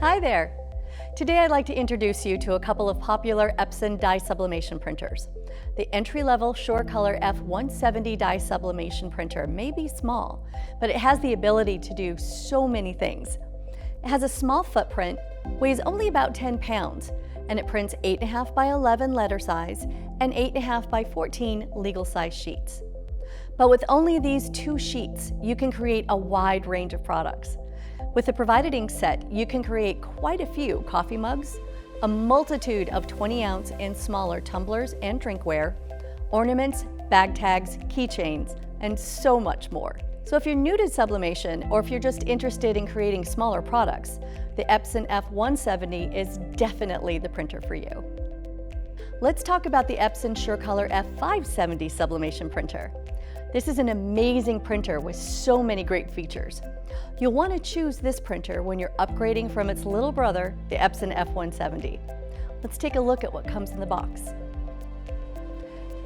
Hi there! Today I'd like to introduce you to a couple of popular Epson dye sublimation printers. The entry-level SureColor F170 dye sublimation printer may be small, but it has the ability to do so many things. It has a small footprint, weighs only about 10 pounds, and it prints 8.5 by 11 letter size and 8.5 by 14 legal size sheets. But with only these two sheets, you can create a wide range of products. With the provided ink set, you can create quite a few coffee mugs, a multitude of 20-ounce and smaller tumblers and drinkware, ornaments, bag tags, keychains, and so much more. So if you're new to sublimation, or if you're just interested in creating smaller products, the Epson F170 is definitely the printer for you. Let's talk about the Epson SureColor F570 sublimation printer. This is an amazing printer with so many great features. You'll want to choose this printer when you're upgrading from its little brother, the Epson F170. Let's take a look at what comes in the box.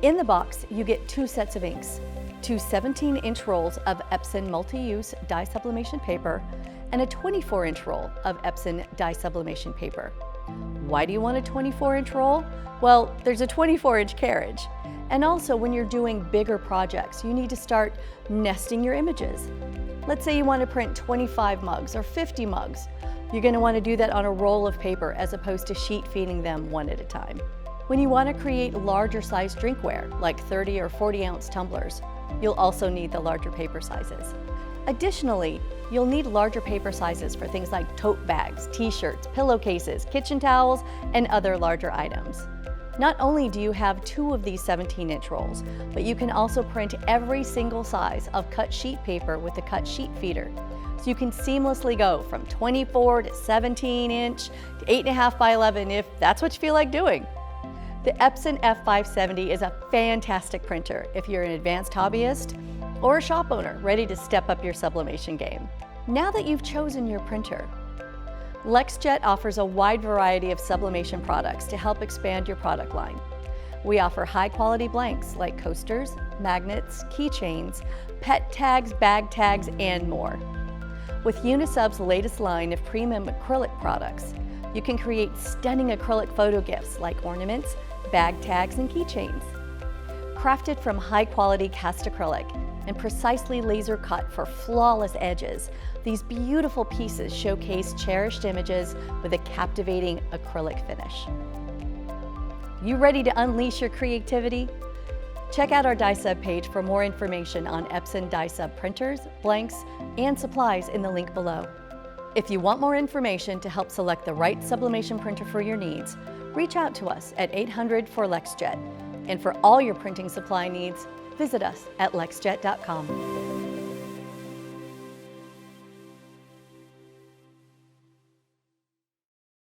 In the box, you get two sets of inks, two 17-inch rolls of Epson multi-use dye sublimation paper, and a 24-inch roll of Epson dye sublimation paper. Why do you want a 24-inch roll? Well, there's a 24-inch carriage. And also, when you're doing bigger projects, you need to start nesting your images. Let's say you want to print 25 mugs or 50 mugs. You're going to want to do that on a roll of paper as opposed to sheet feeding them one at a time. When you want to create larger size drinkware, like 30 or 40 ounce tumblers, you'll also need the larger paper sizes. Additionally, you'll need larger paper sizes for things like tote bags, t-shirts, pillowcases, kitchen towels, and other larger items. Not only do you have two of these 17-inch rolls, but you can also print every single size of cut sheet paper with the cut sheet feeder. So you can seamlessly go from 24 to 17-inch to 8.5 by 11 if that's what you feel like doing. The Epson F570 is a fantastic printer if you're an advanced hobbyist or a shop owner ready to step up your sublimation game. Now that you've chosen your printer, LexJet offers a wide variety of sublimation products to help expand your product line. We offer high-quality blanks like coasters, magnets, keychains, pet tags, bag tags, and more. With Unisub's latest line of premium acrylic products, you can create stunning acrylic photo gifts like ornaments, bag tags, and keychains. Crafted from high-quality cast acrylic and precisely laser cut for flawless edges, these beautiful pieces showcase cherished images with a captivating acrylic finish. You ready to unleash your creativity? Check out our dye sub page for more information on Epson dye sub printers, blanks, and supplies in the link below. If you want more information to help select the right sublimation printer for your needs, reach out to us at 800-4LEXJET. And for all your printing supply needs, visit us at lexjet.com.